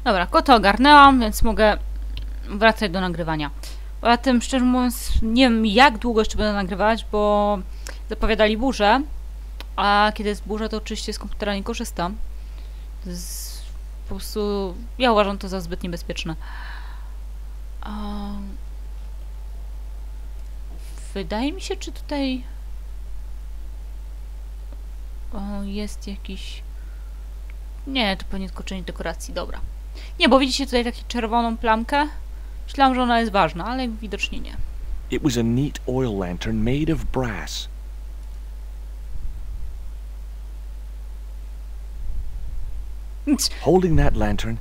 Dobra, kota ogarnęłam, więc mogę wracać do nagrywania. Poza tym, szczerze mówiąc, nie wiem jak długo jeszcze będę nagrywać, bo zapowiadali burzę, a kiedy jest burza, to oczywiście z komputera nie korzystam. To jest po prostu... ja uważam to za zbyt niebezpieczne. Wydaje mi się, czy tutaj jest jakiś... Nie, to pewnie tylko część dekoracji, dobra. Nie, bo widzicie tutaj taką czerwoną plamkę? Myślałam, że ona jest ważna, ale widocznie nie. It was a neat oil lantern made of brass. Holding that lantern,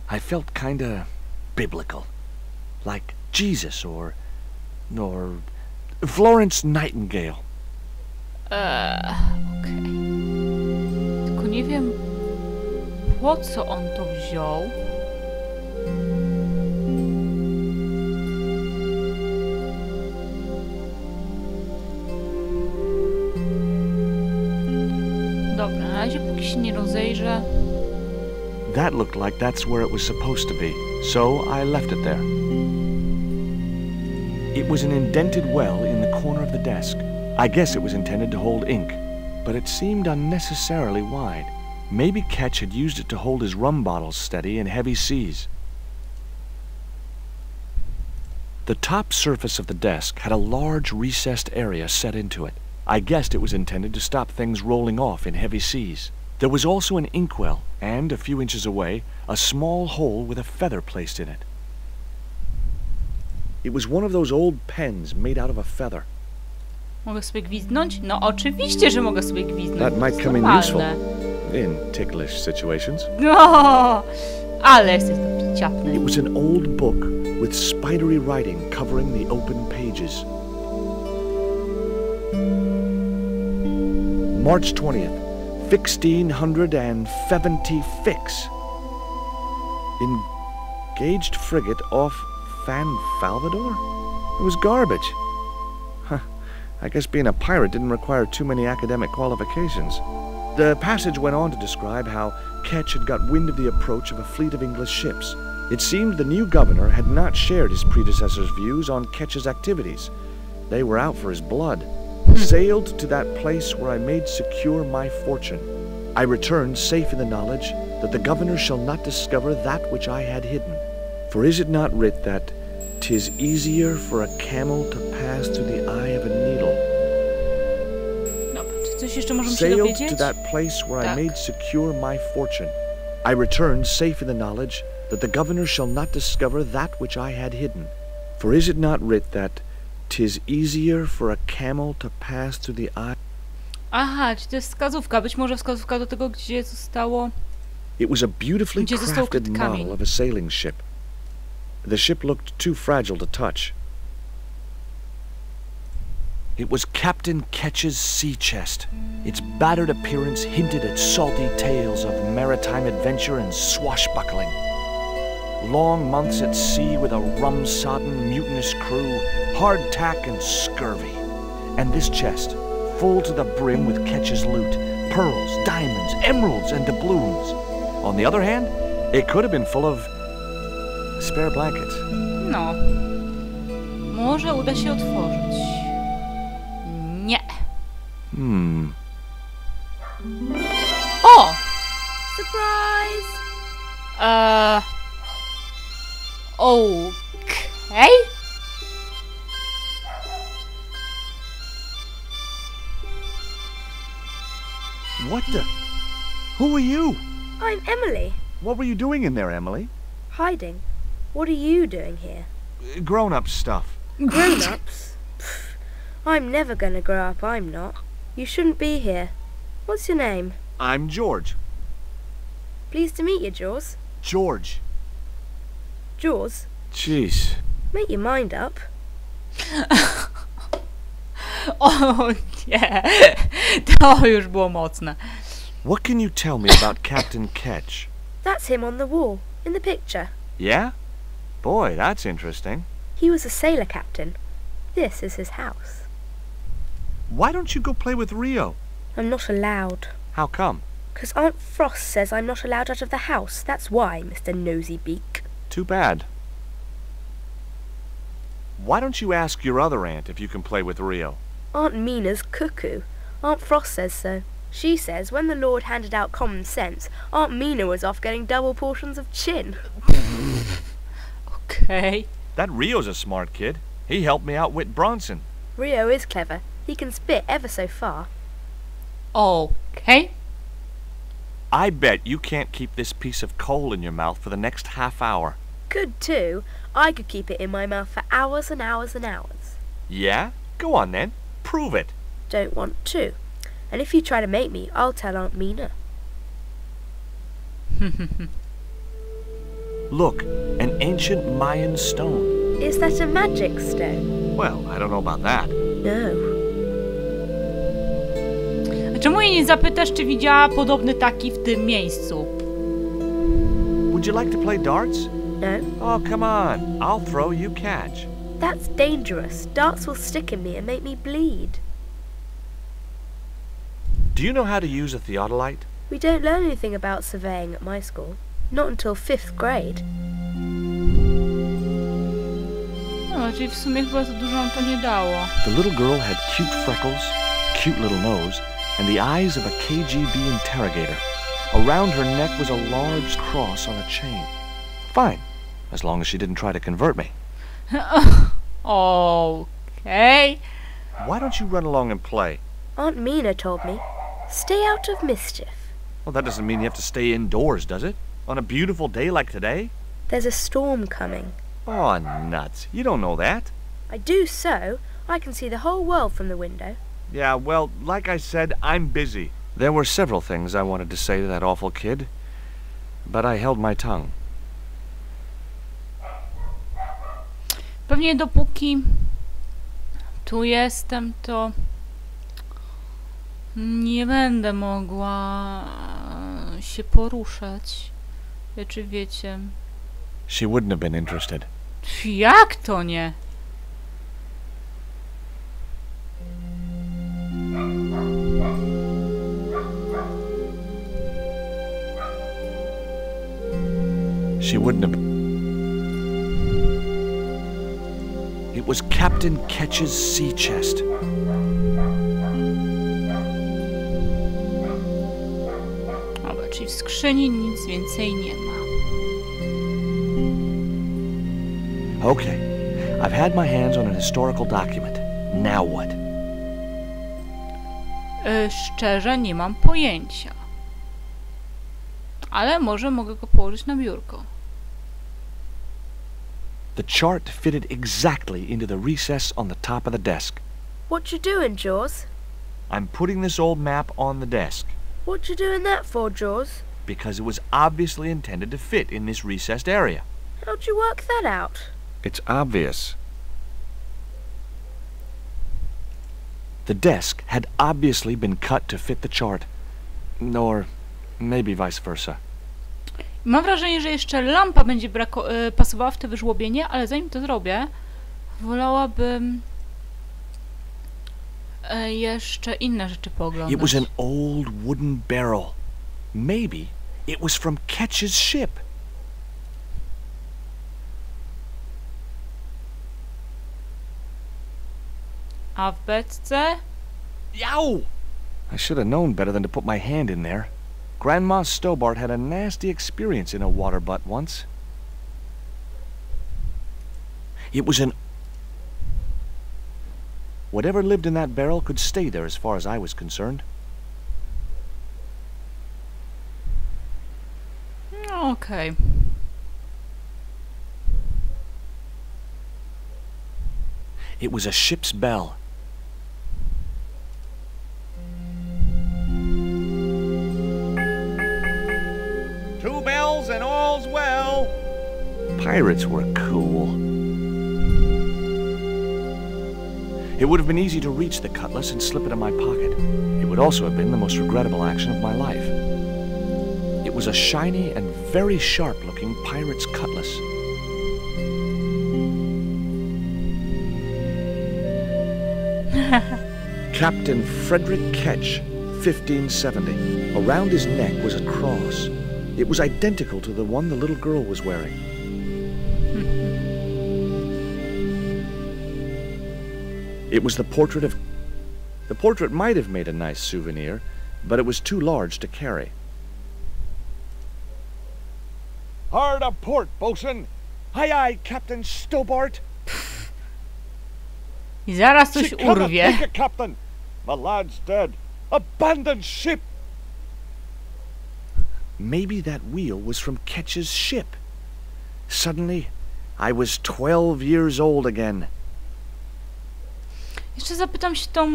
I felt kinda biblical. Like Jesus or Florence Nightingale. Okej. Tylko nie wiem, po co on to wziął. Dobra, na razie póki się nie rozejrzę. That looked like that's where it was supposed to be, so I left it there. It was an indented well in the corner of the desk. I guess it was intended to hold ink, but it seemed unnecessarily wide. Maybe Ketch had used it to hold his rum bottles steady in heavy seas. The top surface of the desk had a large recessed area set into it. I guessed it was intended to stop things rolling off in heavy seas. There was also an inkwell, and, a few inches away, a small hole with a feather placed in it. It was one of those old pens made out of a feather. Mogę sobie gwizdnąć? No oczywiście, że mogę sobie gwizdnąć. That might come in useful in ticklish situations. No, ale jesteś to piciapny. It was an old book with spidery writing covering the open pages. March 20th. 1670 fix. Engaged frigate off Fan Falvador? It was garbage. Huh. I guess being a pirate didn't require too many academic qualifications. The passage went on to describe how Ketch had got wind of the approach of a fleet of English ships. It seemed the new governor had not shared his predecessor's views on Ketch's activities. They were out for his blood. Sailed to that place where I made secure my fortune. I returned safe in the knowledge that the governor shall not discover that which I had hidden. For is it not writ that 'tis easier for a camel to pass through the eye of a needle? Dobra, czy coś jeszcze możemy się Sailed dowiedzieć? to that place where Tak. I made secure my fortune. I returned safe in the knowledge that the governor shall not discover that which I had hidden. For is it not writ that 'tis easier for a camel to pass through the eye... Aha, czy to jest wskazówka? Być może wskazówka do tego, gdzie zostało... It was a beautifully Gdzie został crafted ukryty kamień. model of a sailing ship. The ship looked too fragile to touch. It was Captain Ketch's sea chest. Its battered appearance hinted at salty tales of maritime adventure and swashbuckling. Long months at sea with a rum-sodden, mutinous crew, hardtack and scurvy. And this chest, full to the brim with Ketch's loot, pearls, diamonds, emeralds, and doubloons. On the other hand, it could have been full of spare blankets. No. Może uda się otworzyć. Nie. O! Surprise! Okej. What the? Who are you? I'm Emily. What were you doing in there, Emily? Hiding. What are you doing here? Grown-up stuff. Grown-ups? Pff, I'm never gonna grow up, I'm not. You shouldn't be here. What's your name? I'm George. Pleased to meet you, Jaws. George. Jaws, Jeez. make your mind up. O nie. To już było mocne. What can you tell me about Captain Ketch? That's him on the wall, in the picture. Yeah? Boy, that's interesting. He was a sailor captain. This is his house. Why don't you go play with Rio? I'm not allowed. How come? 'Cause Aunt Frost says I'm not allowed out of the house. That's why, Mr. Nosy Beak. Too bad. Why don't you ask your other aunt if you can play with Rio? Aunt Mina's cuckoo. Aunt Frost says so. She says when the Lord handed out common sense, Aunt Mina was off getting double portions of chin. Okej. That Rio's a smart kid. He helped me outwit Bronson. Rio is clever. He can spit ever so far. Okej. I bet you can't keep this piece of coal in your mouth for the next half hour. Could too. I could keep it in my mouth for hours and hours and hours. Yeah? Go on then. Prove it. Don't want to. And if you try to make me, I'll tell Aunt Mina. Look, an ancient Mayan stone. Is that a magic stone? Well, I don't know about that. No. A czemu jej nie zapytasz, czy widziała podobny taki w tym miejscu? Would you like to play darts? No. Oh, come on. I'll throw, you catch. That's dangerous. Darts will stick in me and make me bleed. Do you know how to use a theodolite? We don't learn anything about surveying at my school. Not until 5th grade. No, czyli w sumie chyba za dużo nam to nie dało. The little girl had cute freckles, cute little nose, and the eyes of a KGB interrogator. Around her neck was a large cross on a chain. Fine, as long as she didn't try to convert me. Okej. Why don't you run along and play? Aunt Mina told me, stay out of mischief. Well, that doesn't mean you have to stay indoors, does it? On a beautiful day like today? There's a storm coming. Oh, nuts. You don't know that. I do so. I can see the whole world from the window. Yeah, well, like I said, I'm busy. There were several things I wanted to say to that awful kid, but I held my tongue. Pewnie dopóki tu jestem, to nie będę mogła się poruszać. Czy wiecie? She wouldn't have been interested. Jak to nie? She wouldn't have been. It was Captain Ketch's sea chest. Dobra, czyli w skrzyni nic więcej nie ma. Okay, I've had my hands on an historical document. Now what? Szczerze nie mam pojęcia. Ale może mogę go położyć na biurko. The chart fitted exactly into the recess on the top of the desk. What you doing, Jaws? I'm putting this old map on the desk What you doing that for, Jaws? because it was obviously intended to fit in this recessed area. How'd you work that out? It's obvious. The desk had obviously been cut to fit the chart. Or maybe vice versa. Mam wrażenie, że jeszcze lampa będzie pasowała w to wyżłobienie, ale zanim to zrobię, wolałabym jeszcze inne rzeczy pooglądać. It was an old wooden barrel. Maybe it was from Ketch's ship. A w beczce? Yow! I should have known better than to put my hand in there. Grandma Stobart had a nasty experience in a water butt once. It was an... Whatever lived in that barrel could stay there as far as I was concerned. Okej. It was a ship's bell. Two bells and all's well. Pirates were cool. It would have been easy to reach the cutlass and slip it in my pocket. It would also have been the most regrettable action of my life. It was a shiny and very sharp-looking pirate's cutlass. Captain Frederick Ketch. 1570. Around his neck was a cross. It was identical to the one the little girl was wearing. It was the portrait of... The portrait might have made a nice souvenir, but it was too large to carry. Hard a port, bosun! Aye, aye, Captain Stobart! I zaraz coś urwie. Take it, Captain! My lad's dead. Abandon ship! Maybe that wheel was from Ketch's ship. Suddenly, I was 12 years old again. Jeszcze zapytam się tą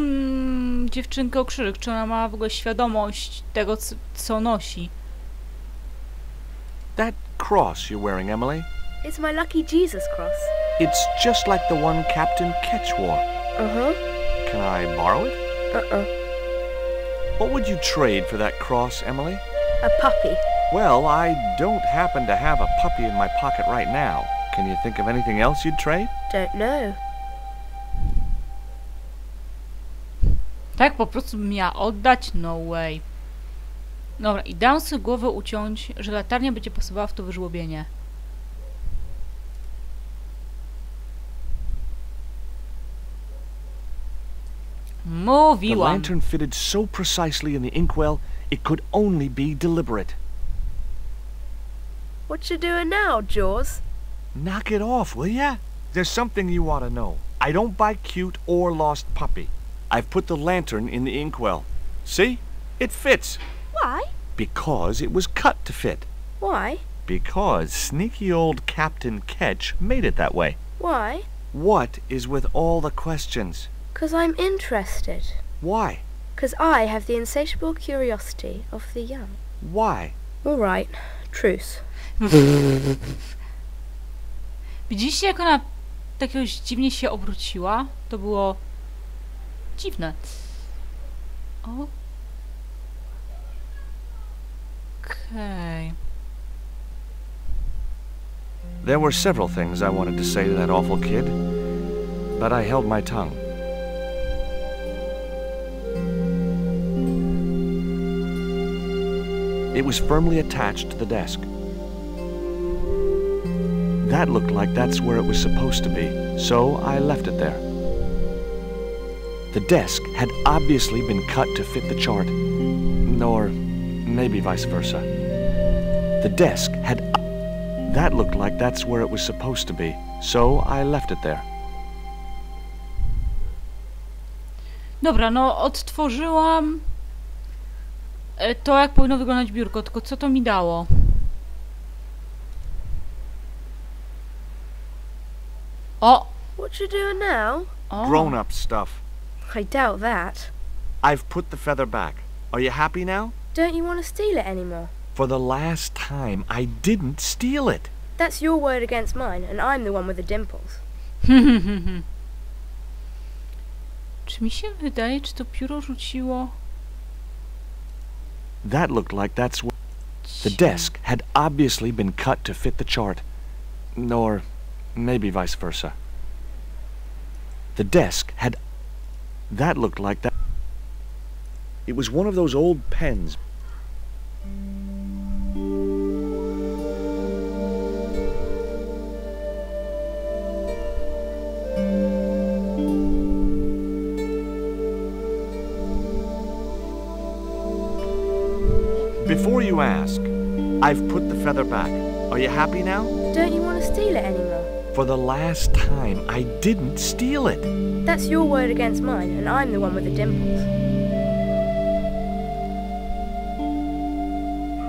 dziewczynkę o krzyżyk, czy ona ma w ogóle świadomość tego, co nosi. That cross you're wearing, Emily? It's my lucky Jesus cross. It's just like the one Captain Ketch wore. Uh-huh. Can I borrow it? Uh-uh. What would you trade for that cross, Emily? A puppy. Well, I don't happen to have a puppy in my pocket right now. Can you think of anything else you'd trade? Don't know. Tak po prostu bym miała oddać? No way. Dobra, i dam sobie głowę uciąć, że latarnia będzie pasowała w to wyżłobienie. The Mówiłam. lantern fitted so precisely in the inkwell, it could only be deliberate. What you doing now, Jaws? Knock it off, will ya? There's something you ought to know. I don't buy cute or lost puppy. I've put the lantern in the inkwell. See? It fits. Why? Because it was cut to fit. Why? Because sneaky old Captain Ketch made it that way. Why? What is with all the questions? 'Cause I'm interested. Why? 'Cause I have the insatiable curiosity of the young. Why? All right. Truce. Widzieliście, jak ona tak jakoś dziwnie się obróciła? To było dziwne. Okej. There were several things I wanted to say to that awful kid, but I held my tongue. It was firmly attached to the desk. That looked like that's where it was supposed to be, so I left it there. The desk had obviously been cut to fit the chart, or maybe vice versa. The desk had... That looked like that's where it was supposed to be, so I left it there. Dobra, no odtworzyłam to, jak powinno wyglądać biurko, tylko co to mi dało? O! What you doing now? O! Grown-up stuff. I doubt that. I've put the feather back. Are you happy now? Don't you want to steal it anymore? For the last time, I didn't steal it. That's your word against mine, and I'm the one with the dimples. Czy mi się wydaje, czy to pióro rzuciło? That looked like that's where... The desk had obviously been cut to fit the chart, or maybe vice versa. The desk had... That looked like that... It was one of those old pens. Before you ask, I've put the feather back. Are you happy now? Don't you want to steal it anymore? For the last time, I didn't steal it. That's your word against mine, and I'm the one with the dimples.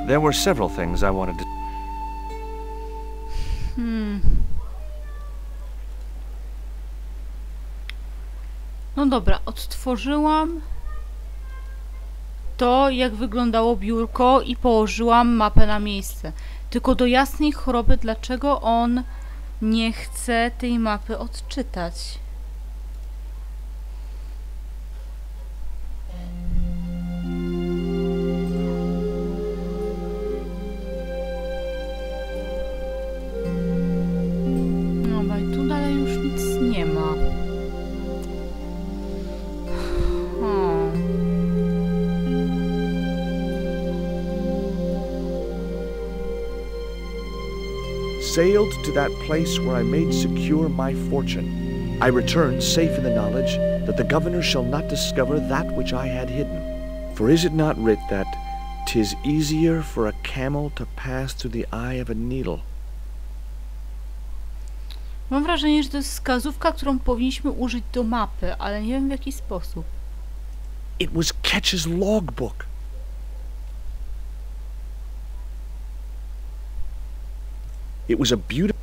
There were several things I wanted to... No dobra, odtworzyłam to, jak wyglądało biurko i położyłam mapę na miejsce. Tylko do jasnej choroby, dlaczego on nie chce tej mapy odczytać? Dobra, i tu dalej już nic nie ma. sailed to that place where I made secure my fortune. I returned safe in the knowledge that the governor shall not discover that which I had hidden. For is it not writ that 'tis easier for a camel to pass through the eye of a needle? Mam wrażenie, że to jest wskazówka, którą powinniśmy użyć do mapy, ale nie wiem w jaki sposób. It was Ketch's logbook. It was a beautiful...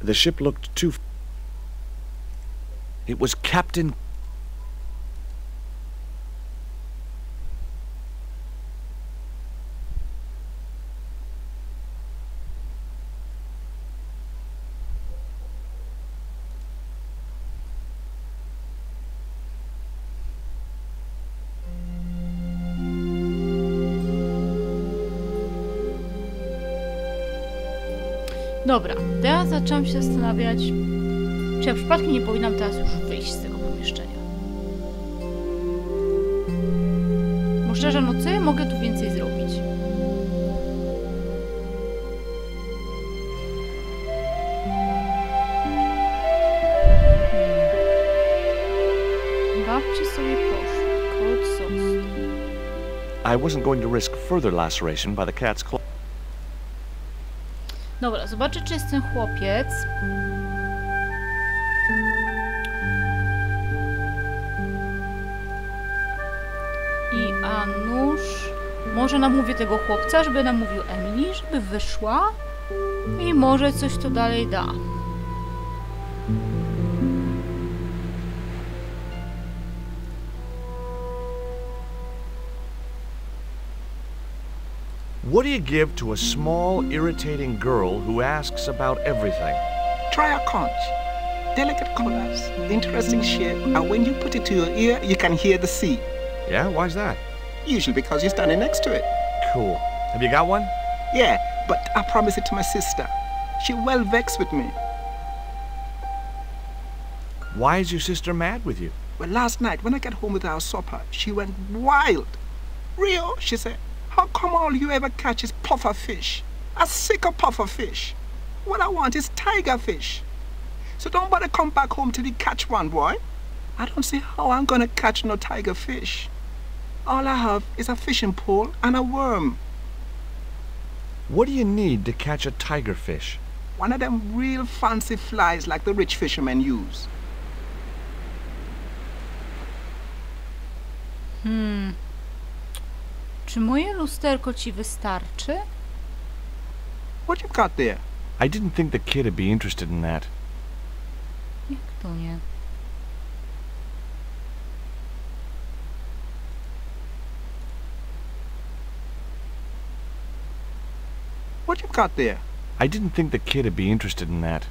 The ship looked too... It was Captain... Dobra, teraz zaczęłam się zastanawiać, czy ja przypadkiem nie powinnam teraz już wyjść z tego pomieszczenia. Bo szczerze, no co ja mogę tu więcej zrobić? Babci sobie poszły. Cold sauce. I wasn't going to risk further laceration by the cat's claw. Dobra, zobaczę, czy jest ten chłopiec. I a nuż... Może namówię tego chłopca, żeby namówił Emily, żeby wyszła. I może coś to dalej da. What do you give to a small, irritating girl who asks about everything? Try a conch. Delicate colors, interesting shape, and when you put it to your ear, you can hear the sea. Yeah, why's that? Usually because you're standing next to it. Cool. Have you got one? Yeah, but I promised it to my sister. She well vexed with me. Why is your sister mad with you? Well, last night when I got home with our supper, she went wild. Rio, she said, how come all you ever catch is puffer fish? A sicker puffer fish. What I want is tiger fish. So don't bother come back home till you catch one, boy. I don't see how I'm gonna catch no tiger fish. All I have is a fishing pole and a worm. What do you need to catch a tiger fish? One of them real fancy flies like the rich fishermen use. Czy moje lusterko ci wystarczy? What you got there? I didn't think the kid'd be interested in that. Jak to nie? What you got there? I didn't think the kid'd be interested in that.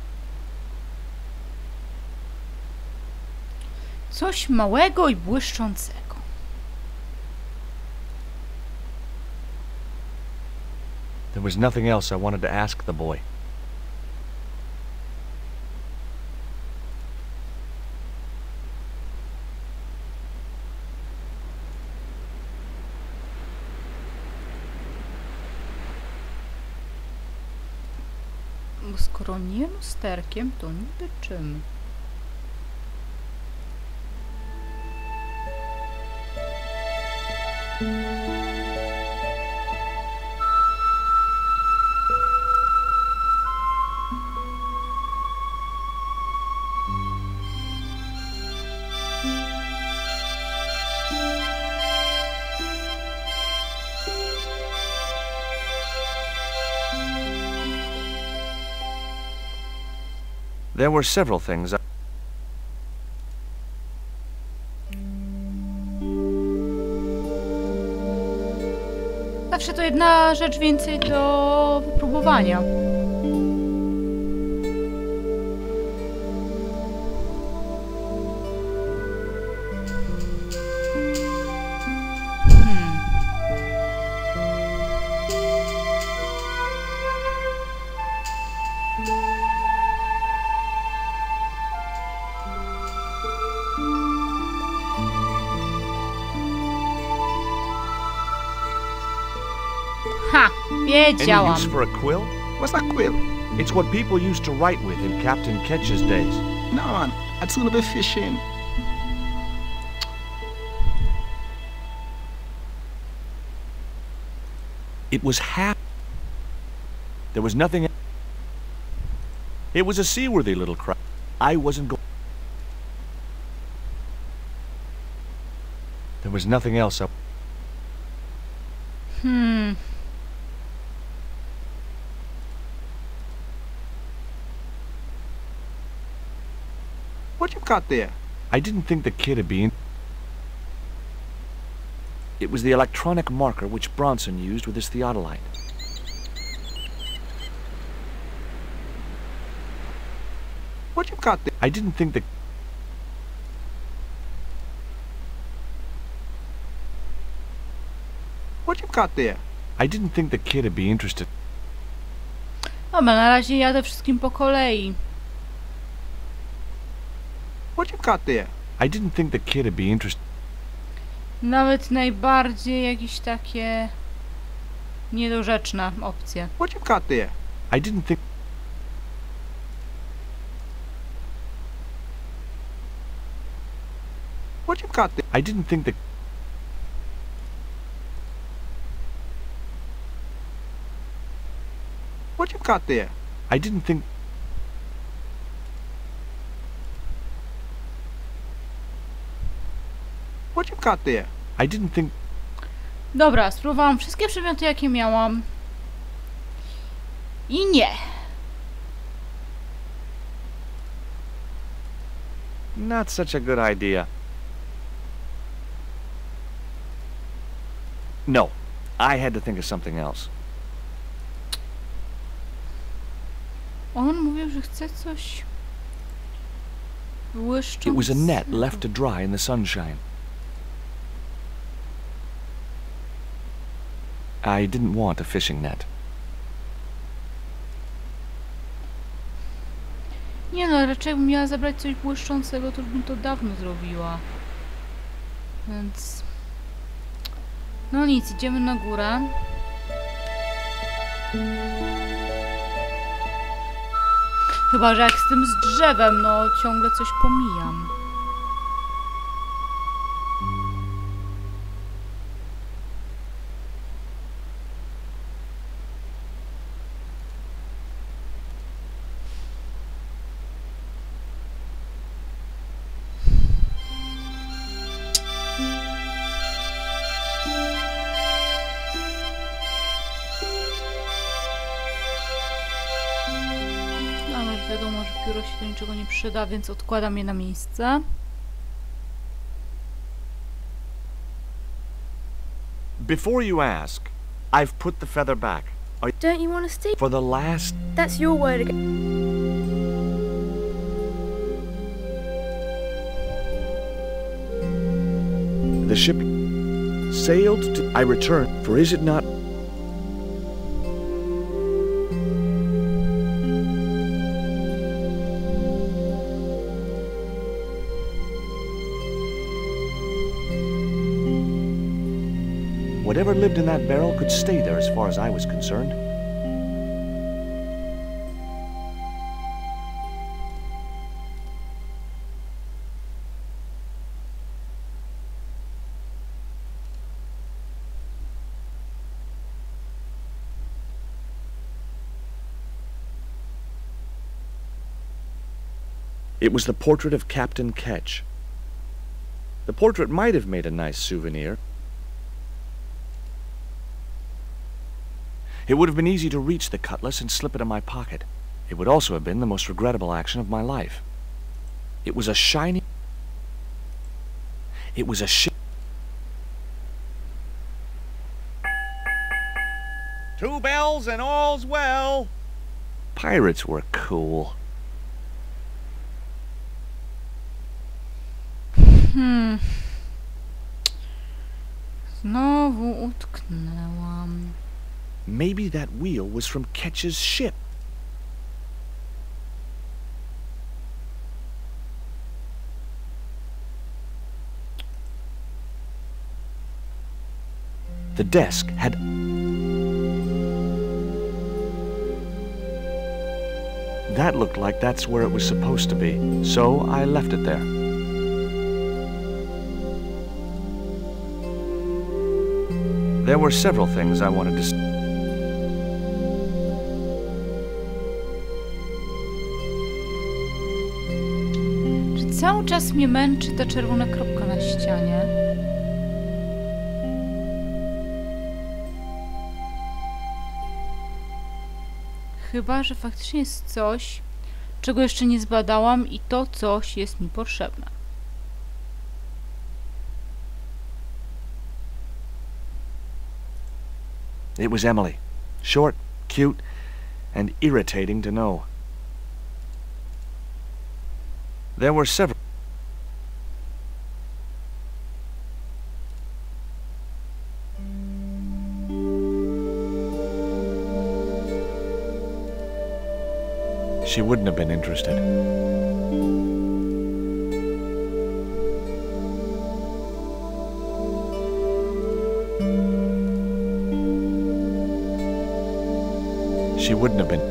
Coś małego i błyszczącego. There was nothing else I wanted to ask the boy. Bo skoro nie lusterkiem, to niby czym? There were several things Zawsze to jedna rzecz więcej do wypróbowania. Ha! Any Wiedziałam. use for a quill? What's a quill? It's what people used to write with in Captain Ketch's days. No, man. I'd sooner be fishing. It was There was nothing. It was a seaworthy little craft. I wasn't going. There was nothing else up. What you got there? I didn't think the kid'd be in. It was the electronic marker which Bronson used with his theodolite. What you got there? I didn't think the. What you got there? I didn't think the kid'd be interested. Dobra, na razie jadę wszystkim po kolei. What you got there? I didn't think the kid'd be interested. Nawet najbardziej jakieś takie niedorzeczne opcje. What you got there? I didn't think. What you got there? I didn't think the. What you got there? I didn't think. What you got there? I didn't think. Dobra, spróbowałam wszystkie przedmioty, jakie miałam. I nie. Not such a good idea. No, I had to think of something else. On mówił, że chce coś błyszczącego. It was a net left to dry in the sunshine. I didn't want a fishing net. Nie no, raczej bym miała zabrać coś błyszczącego, to już bym to dawno zrobiła. Więc... No nic, idziemy na górę. Chyba że jak z tym z drzewem, no ciągle coś pomijam. Wiadomo, że pióro się do niczego nie przyda, więc odkładam je na miejsce. Before you ask, I've put the feather back. Don't you want to steal? For the last... That's your word again. The ship sailed to... I returned, for is it not... Whatever lived in that barrel could stay there as far as I was concerned. It was the portrait of Captain Ketch. The portrait might have made a nice souvenir. It would have been easy to reach the cutlass and slip it in my pocket. It would also have been the most regrettable action of my life. It was a shiny... It was a Two bells and all's well. Pirates were cool. Znowu utknęłam. Maybe that wheel was from Ketch's ship. The desk had... That looked like that's where it was supposed to be, so I left it there. There were several things I wanted to Czy cały czas mnie męczy ta czerwona kropka na ścianie? Chyba, że faktycznie jest coś, czego jeszcze nie zbadałam i to coś jest mi potrzebne. It was Emily. Short, cute, and irritating to know. There were several... She wouldn't have been interested. She wouldn't have been.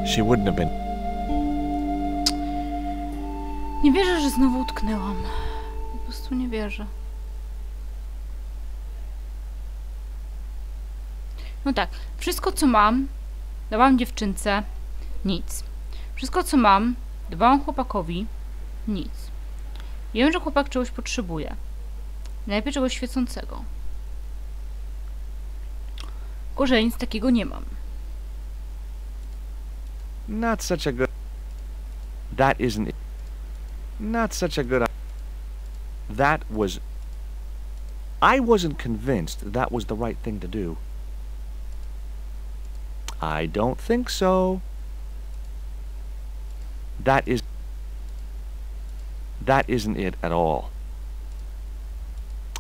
She wouldn't have been. Nie wierzę, że znowu utknęłam. Po prostu nie wierzę. No tak, wszystko co mam, dawałam dziewczynce, nic. Wszystko co mam, dawałam chłopakowi, nic. Wiem, że chłopak czegoś potrzebuje. Najlepiej czegoś świecącego. Tylko, że nic takiego nie mam. Not such a good... That isn't it. Not such a good... That was... I wasn't convinced that was the right thing to do. I don't think so. That isn't it at all.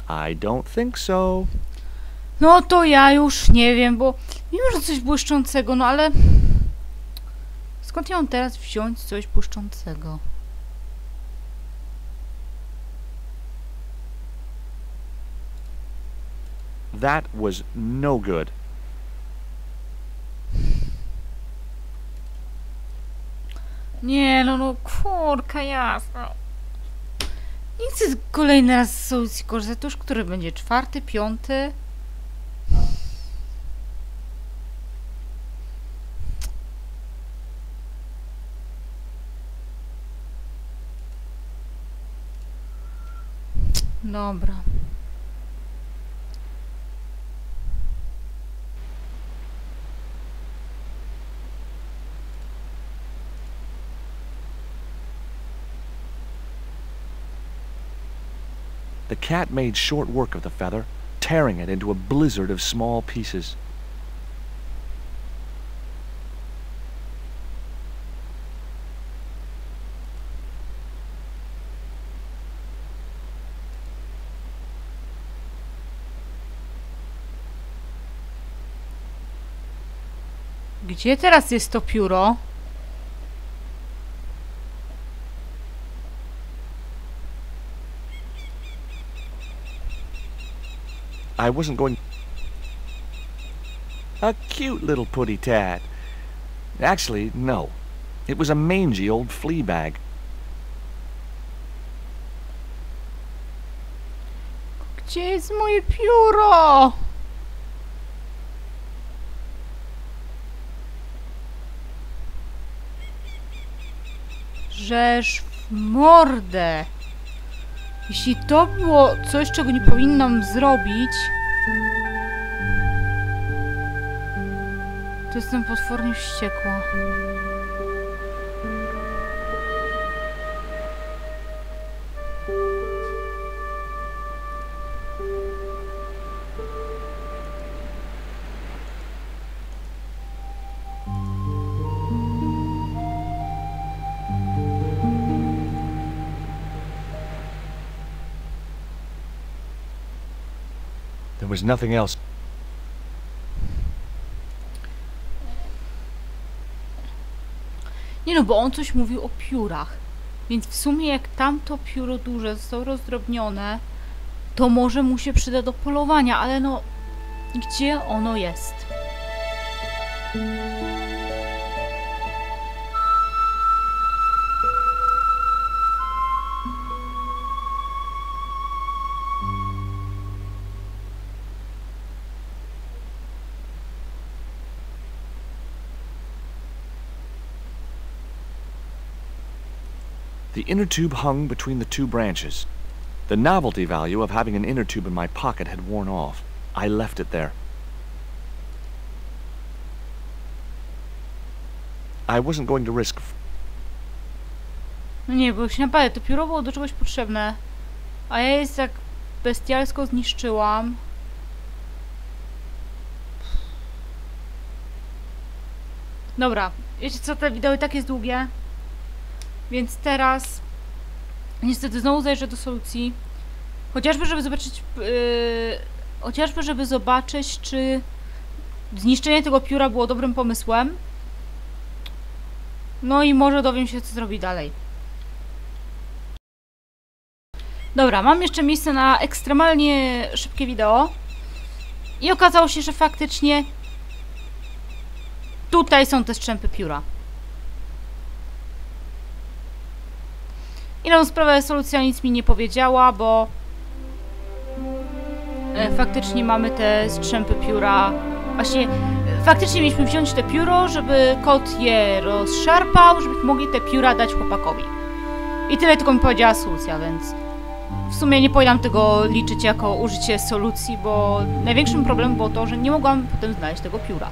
I don't think so. No to ja już nie wiem, bo mimo, że coś błyszczącego, no ale... Skąd ja mam teraz wziąć coś błyszczącego? That was no good. Nie, no kurka jasna. Nie chcę kolejny raz z solucji korzystać. To już który będzie? 4., 5? Dobra. The cat made short work of the feather, tearing it into a blizzard of small pieces. Gdzie teraz jest to pióro? I wasn't going... A cute little putty tat. Actually, no. It was a mangy old flea bag. Gdzie jest moje pióro? Żeż w mordę. Jeśli to było coś, czego nie powinnam zrobić, to jestem potwornie wściekła. There was nothing else. Nie no, bo on coś mówił o piórach. Więc w sumie jak tamto pióro duże zostało rozdrobnione, to może mu się przyda do polowania, ale no, gdzie ono jest? The inner tube hung between the two branches. The novelty value of having an inner tube in my pocket had worn off. I left it there. I wasn't going to risk... No nie, bo się naprawdę to pióro było do czegoś potrzebne. A ja je tak bestialsko zniszczyłam. Dobra, wiecie co, te wideo i tak jest długie. Więc teraz niestety znowu zajrzę do solucji. Chociażby żeby zobaczyć, czy zniszczenie tego pióra było dobrym pomysłem. No i może dowiem się, co zrobi dalej. Dobra, mam jeszcze miejsce na ekstremalnie szybkie wideo. I okazało się, że faktycznie tutaj są te strzępy pióra. I na sprawę solucja nic mi nie powiedziała, bo faktycznie mamy te strzępy pióra. Właśnie, faktycznie mieliśmy wziąć te pióro, żeby kot je rozszarpał, żeby mogli te pióra dać chłopakowi. I tyle tylko mi powiedziała solucja, więc w sumie nie powinnam tego liczyć jako użycie solucji, bo największym problemem było to, że nie mogłam potem znaleźć tego pióra.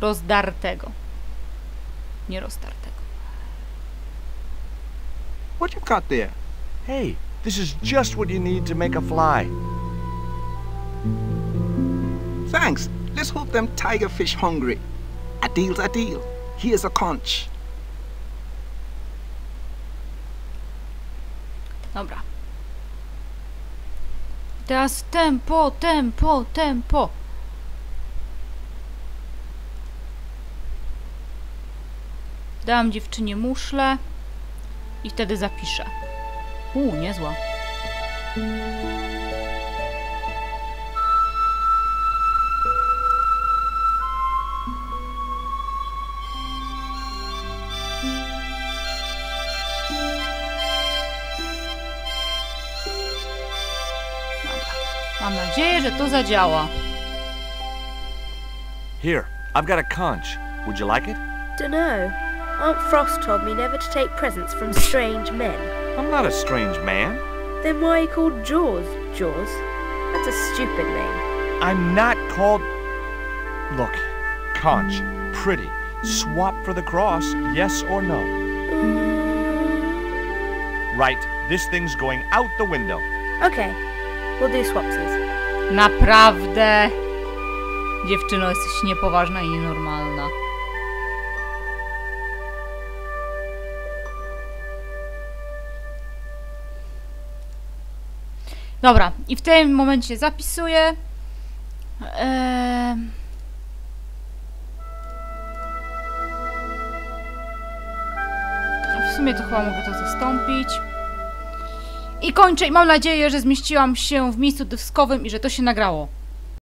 Rozdartego. Nie rozdartego. What you got there? Hey, this is just what you need to make a fly. Thanks. Let's hope them tiger fish hungry. A deal's a deal. Here's a conch. Dobra. Teraz tempo. Dałam dziewczynie muszlę i wtedy zapiszę. Niezła. Mam nadzieję, że to zadziała. Here, I've got a conch. Would you like it? Dunno. Aunt Frost told me never to take presents from strange men. I'm not a strange man. Then why are you called Jaws? Jaws? That's a stupid name. I'm not called... Look, conch, pretty. Swap for the cross, yes or no? Right, this thing's going out the window. Okay, we'll do swapsies. Naprawdę? Dziewczyno, jesteś niepoważna i nienormalna. Dobra, i w tym momencie zapisuję. W sumie to chyba mogę to zastąpić. I kończę i mam nadzieję, że zmieściłam się w miejscu dyskowym i że to się nagrało.